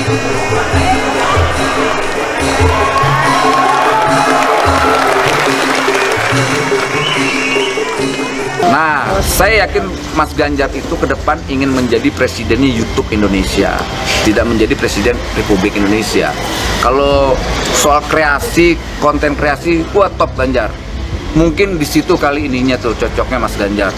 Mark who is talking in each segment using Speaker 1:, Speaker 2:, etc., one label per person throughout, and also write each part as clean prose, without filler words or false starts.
Speaker 1: Nah, saya yakin Mas Ganjar itu ke depan ingin menjadi presidennya YouTube Indonesia, tidak menjadi presiden Republik Indonesia. Kalau soal kreasi, konten kreasi, wah top Ganjar. Mungkin di situ kali ininya tuh cocoknya Mas Ganjar.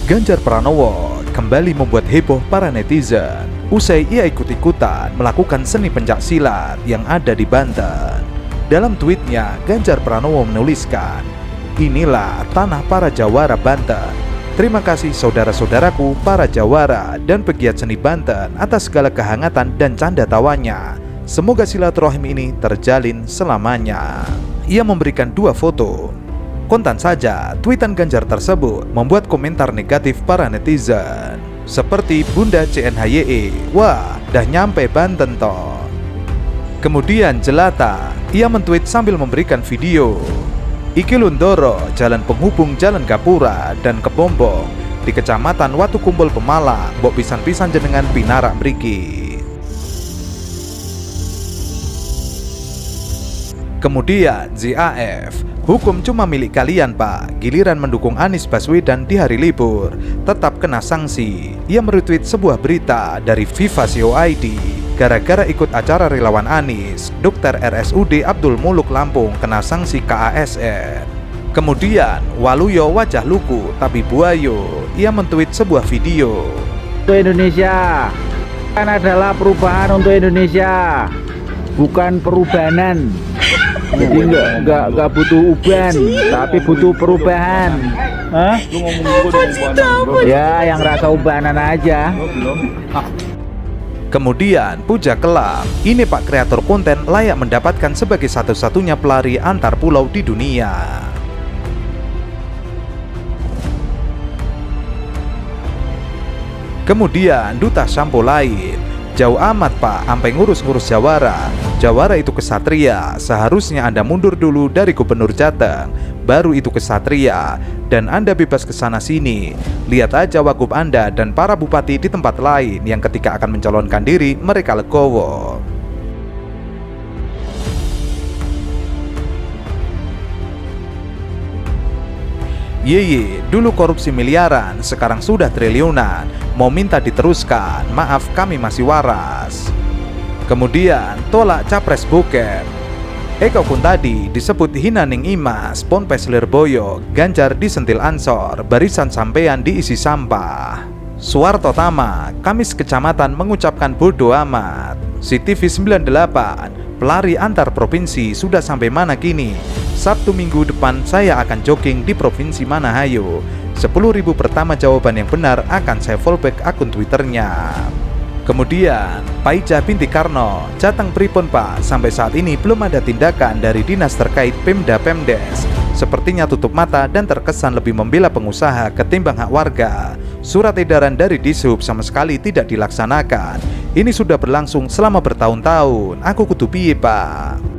Speaker 2: Ganjar Pranowo kembali membuat heboh para netizen usai ia ikut-ikutan melakukan seni pencaksilat yang ada di Banten. Dalam tweetnya, Ganjar Pranowo menuliskan, "Inilah tanah para jawara Banten. Terima kasih saudara-saudaraku para jawara dan pegiat seni Banten atas segala kehangatan dan canda tawanya. Semoga silaturahim ini terjalin selamanya." Ia memberikan 2 foto. Kontan saja, tweetan Ganjar tersebut membuat komentar negatif para netizen. Seperti Bunda CNHYE, "Wah, dah nyampe Banten toh." Kemudian jelata, ia mentweet sambil memberikan video. "Iki Lundoro, jalan penghubung Jalan Gapura dan Kebombong di Kecamatan Watu Kumpul Pemalang, mbok pisan-pisan jenengan pinarak mriki." Kemudian ZAF, "Hukum cuma milik kalian pak, giliran mendukung Anies Baswedan di hari libur, tetap kena sanksi." Ia meretweet sebuah berita dari Vivasio ID. Gara-gara ikut acara relawan Anies, dokter RSUD Abdul Muluk Lampung kena sanksi KASN. Kemudian Waluyo wajah luku tapi buayo, ia mentweet sebuah video.
Speaker 3: "Untuk Indonesia kan adalah perubahan untuk Indonesia, bukan perubahan. Jadi nggak butuh uban, tapi butuh perubahan." Hah? Ya, yang rasa ubanan aja.
Speaker 2: Kemudian Puja Kelam, "Ini Pak kreator konten layak mendapatkan sebagai satu-satunya pelari antar pulau di dunia." Kemudian Duta Sampo lain, "Jauh amat pak, sampai ngurus-ngurus Jawara. Jawara itu kesatria, seharusnya Anda mundur dulu dari Gubernur Jateng, baru itu kesatria. Dan Anda bebas kesana sini. Lihat aja wagub Anda dan para bupati di tempat lain yang ketika akan mencalonkan diri, mereka legowo." "Yeye, dulu korupsi miliaran, sekarang sudah triliunan. Mau minta diteruskan, maaf kami masih waras." Kemudian tolak capres boker. "Eko Kuntadi disebut hina ning Imas, Ponpes Lirboyo, Ganjar disentil ansor, barisan sampean diisi sampah." Suwarto Tama, Kamis Kecamatan mengucapkan bodo amat. CTV 98, "Pelari antar provinsi sudah sampai mana kini? Sabtu minggu depan saya akan jogging di provinsi mana hayo. 10.000 pertama jawaban yang benar akan saya fallback akun Twitternya." Kemudian Paica binti Karno, "Jateng pripun pak, sampai saat ini belum ada tindakan dari dinas terkait Pemda Pemdes. Sepertinya tutup mata dan terkesan lebih membela pengusaha ketimbang hak warga. Surat edaran dari Dishub sama sekali tidak dilaksanakan. Ini sudah berlangsung selama bertahun-tahun. Aku kudu piye pak?"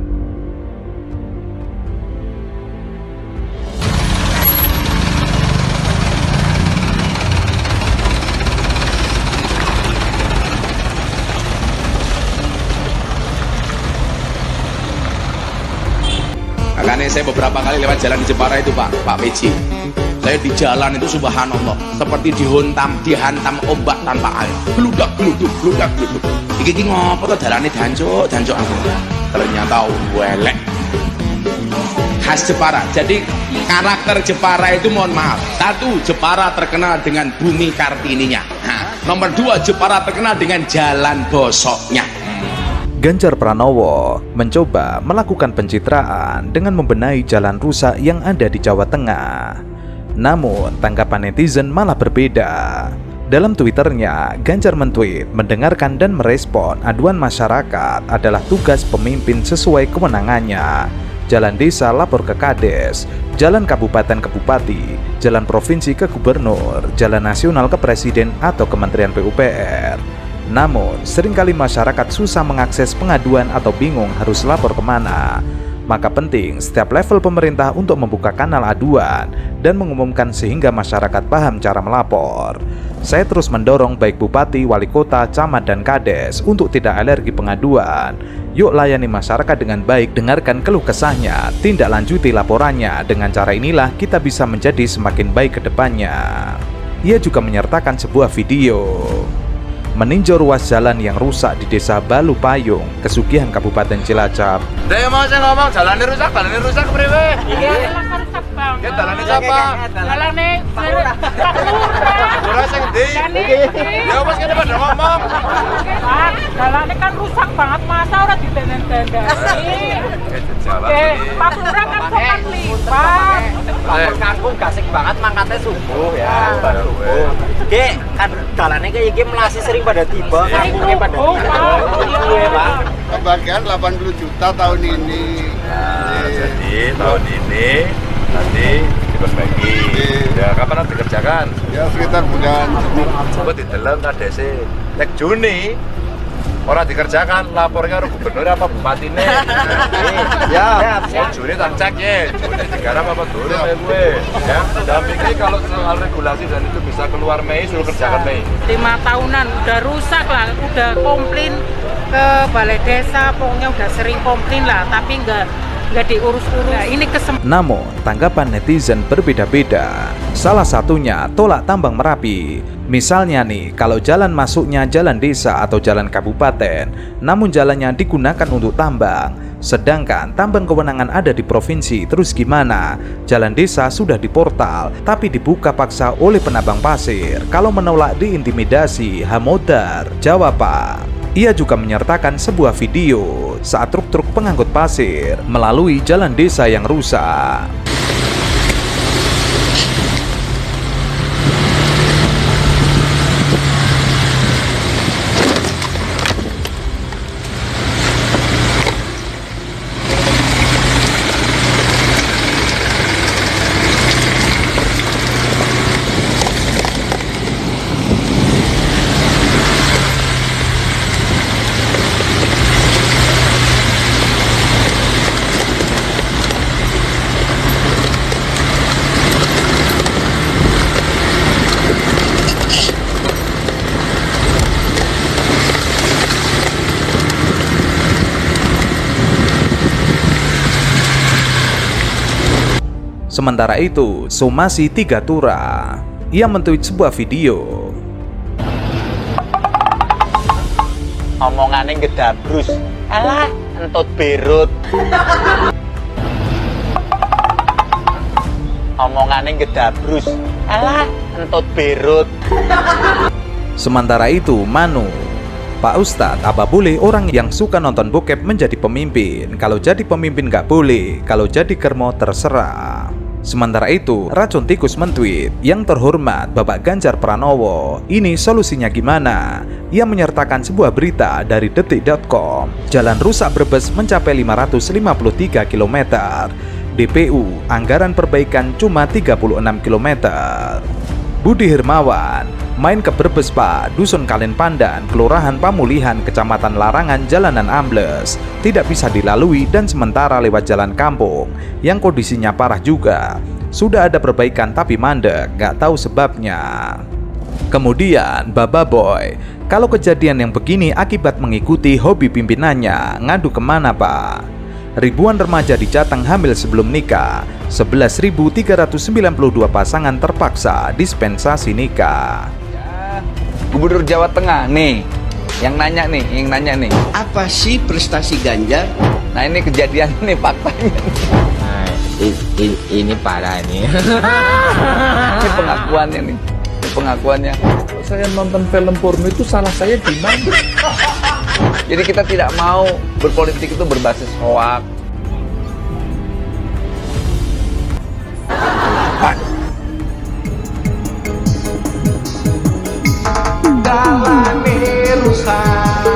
Speaker 4: Makanya saya beberapa kali lewat jalan di Jepara itu Pak Meji. Saya di jalan itu subhanallah seperti dihantam ombak tanpa air. Geludak geluduk. Iki ngopo to dalane dancuk aku. Ternyata welek. Khas Jepara. Jadi karakter Jepara itu mohon maaf. 1, Jepara terkenal dengan bumi Kartininya. Nomor 2, Jepara terkenal dengan jalan bosoknya.
Speaker 2: Ganjar Pranowo mencoba melakukan pencitraan dengan membenahi jalan rusak yang ada di Jawa Tengah. Namun, tanggapan netizen malah berbeda. Dalam Twitternya, Ganjar mentweet, "Mendengarkan dan merespon aduan masyarakat adalah tugas pemimpin sesuai kewenangannya. Jalan desa lapor ke Kades, jalan kabupaten ke bupati, jalan provinsi ke gubernur, jalan nasional ke presiden atau kementerian PUPR. Namun, seringkali masyarakat susah mengakses pengaduan atau bingung harus lapor kemana. Maka penting setiap level pemerintah untuk membuka kanal aduan dan mengumumkan sehingga masyarakat paham cara melapor. saya terus mendorong baik bupati, wali kota, camat, dan kades untuk tidak alergi pengaduan. Yuk layani masyarakat dengan baik, dengarkan keluh kesahnya, tindak lanjuti laporannya. Dengan cara inilah kita bisa menjadi semakin baik ke depannya. Ia juga menyertakan sebuah video meninjau ruas jalan yang rusak di Desa Balu Payung, Kesugihan Kabupaten Cilacap.
Speaker 1: Saya mau jalannya rusak kepriwe?
Speaker 5: Iya, rusak bang.
Speaker 1: Ya jalannya siapa?
Speaker 5: Jalannya Pak
Speaker 1: Lurah sing ndi? Ya wis kene pada ngomong.
Speaker 5: Pak, jalannya kan rusak banget, masa ora ditenden-tendani. Pak Lurah kan sopan lipat.
Speaker 6: Lapor kangkung gasik banget mangkatnya subuh ya. Subuh. Dek, kan jalannya kayak gini melasi sering pada tiba, kangkungnya pada tiba. Iya, Pak.
Speaker 7: Kebagian 80 juta tahun ini.
Speaker 8: Jadi tahun ini nanti diperbaiki. Ya kapan nanti dikerjakan?
Speaker 7: Ya sekitar bulan
Speaker 8: Coba di dalam KDC nek Juni orang dikerjakan, lapornya orang gubernur apa bupati nih? Ya, Juni tak cek ya. Juni digarap apa turun ya gue. Ya, dampingi kalau soal regulasi dan itu bisa keluar Mei, suruh kerjakan Mei.
Speaker 5: 5 tahunan udah rusak lah, udah komplain ke balai desa, pokoknya udah sering komplain lah, tapi nggak diurus-urus. Nah, ini
Speaker 2: Namun, tanggapan netizen berbeda-beda. Salah satunya tolak tambang Merapi. Misalnya nih, kalau jalan masuknya jalan desa atau jalan kabupaten, namun jalannya digunakan untuk tambang. Sedangkan tambang kewenangan ada di provinsi, terus gimana? Jalan desa sudah di portal, tapi dibuka paksa oleh penambang pasir. Kalau menolak diintimidasi, hamodar, jawab Pak. Ia juga menyertakan sebuah video saat truk-truk pengangkut pasir melalui jalan desa yang rusak. Sementara itu, Somasi Tigatura, ia mentweet sebuah video.
Speaker 6: Omongannya gedabrus. Alah, entut berut. Omongannya gedabrus. Alah, entut berut.
Speaker 2: Sementara itu, Manu, Pak Ustadz, apa boleh orang yang suka nonton bokep menjadi pemimpin? Kalau jadi pemimpin nggak boleh, kalau jadi kermo terserah. Sementara itu, Racun Tikus mentweet, yang terhormat Bapak Ganjar Pranowo, ini solusinya gimana? Ia menyertakan sebuah berita dari detik.com. Jalan rusak Brebes mencapai 553 km. DPU, anggaran perbaikan cuma 36 km. Budi Hermawan, main ke Brebes Pak, Dusun Kalen Pandan, Kelurahan Pamulihan, Kecamatan Larangan, jalanan ambles, tidak bisa dilalui dan sementara lewat jalan kampung yang kondisinya parah juga. Sudah ada perbaikan tapi mandek, gak tahu sebabnya. Kemudian Baba Boy, kalau kejadian yang begini akibat mengikuti hobi pimpinannya, ngadu kemana Pak? Ribuan remaja di Jateng hamil sebelum nikah. 11.392 pasangan terpaksa dispensasi nikah.
Speaker 1: Gubernur Jawa Tengah nih, yang nanya nih.
Speaker 9: Apa sih prestasi Ganjar?
Speaker 1: Nah ini kejadian nih, faktanya.
Speaker 6: Nah, ini parah nih.
Speaker 1: Ini pengakuannya nih. Pengakuannya.
Speaker 10: Saya nonton film porno itu salah saya di mana?
Speaker 1: Jadi kita tidak mau berpolitik itu berbasis hoak.
Speaker 11: Dalane rusak,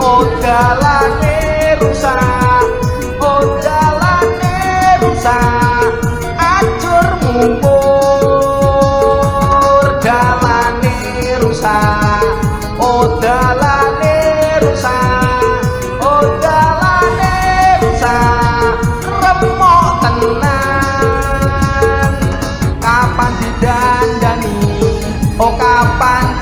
Speaker 11: oh dalane rusak, oh dalane rusak, acur mumur. Dalane rusak, oh dalane rusak, oh dalane rusak, remok tenan. Kapan didandani, oh kapan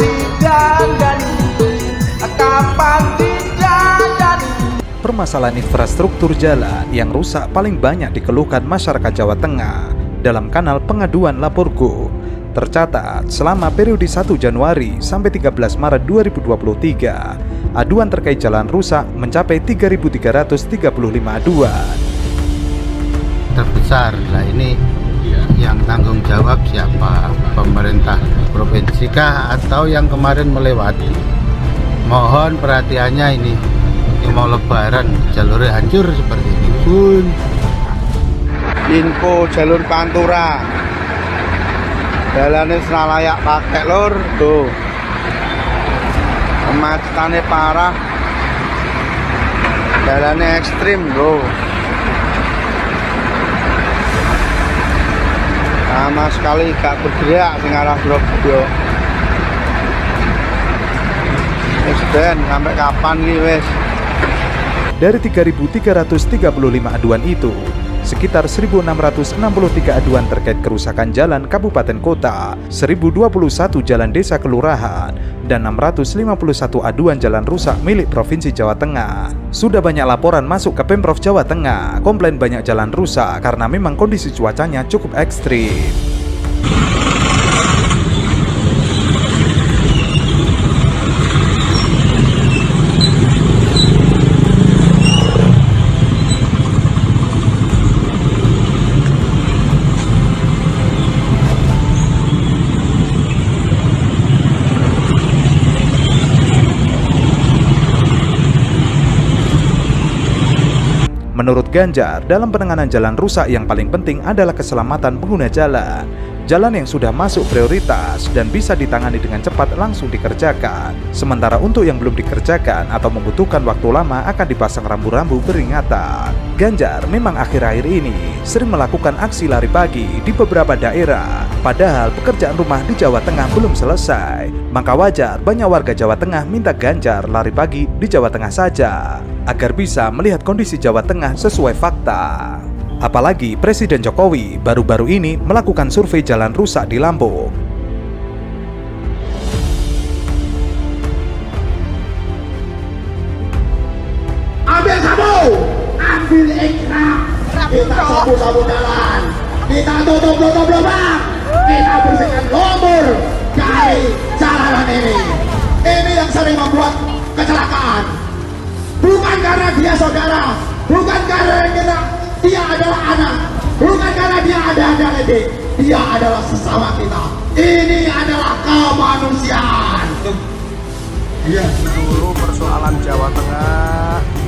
Speaker 2: permasalahan infrastruktur jalan yang rusak paling banyak dikeluhkan masyarakat Jawa Tengah dalam kanal pengaduan Laporgo. Tercatat selama periode 1 Januari sampai 13 Maret 2023, aduan terkait jalan rusak mencapai 3.335 aduan.
Speaker 12: Terbesar lah ini, yang tanggung jawab siapa? Pemerintah provinsi kah atau yang kemarin melewati? Mohon perhatiannya ini mau lebaran jalurnya hancur seperti ini pun.
Speaker 7: Info jalur Pantura, jalannya layak pakai lur, tuh kemacetannya parah, jalannya ekstrim bro, sama sekali gak bergerak sing arah Grogol. Ben, sampai kapan nih wes?
Speaker 2: Dari 3.335 aduan itu, sekitar 1.663 aduan terkait kerusakan jalan kabupaten kota, 1.021 jalan desa kelurahan, dan 651 aduan jalan rusak milik Provinsi Jawa Tengah. Sudah banyak laporan masuk ke Pemprov Jawa Tengah, komplain banyak jalan rusak karena memang kondisi cuacanya cukup ekstrim. Menurut Ganjar, dalam penanganan jalan rusak yang paling penting adalah keselamatan pengguna jalan. Jalan yang sudah masuk prioritas dan bisa ditangani dengan cepat langsung dikerjakan. Sementara untuk yang belum dikerjakan atau membutuhkan waktu lama akan dipasang rambu-rambu peringatan. Ganjar memang akhir-akhir ini sering melakukan aksi lari pagi di beberapa daerah. Padahal pekerjaan rumah di Jawa Tengah belum selesai. Maka wajar banyak warga Jawa Tengah minta Ganjar lari pagi di Jawa Tengah saja, agar bisa melihat kondisi Jawa Tengah sesuai fakta. Apalagi Presiden Jokowi baru-baru ini melakukan survei jalan rusak di Lampung.
Speaker 11: Ambil sabu, ambil ikrap, kita sabu-sabu jalan, kita tutup lubang, kita bersihkan lumpur dari jalanan ini. Ini yang sering membuat kecelakaan. Bukan karena dia saudara, bukan karena dia adalah anak, bukan karena dia ada adik, dia adalah sesama kita. Ini adalah kemanusiaan.
Speaker 8: Seluruh persoalan Jawa Tengah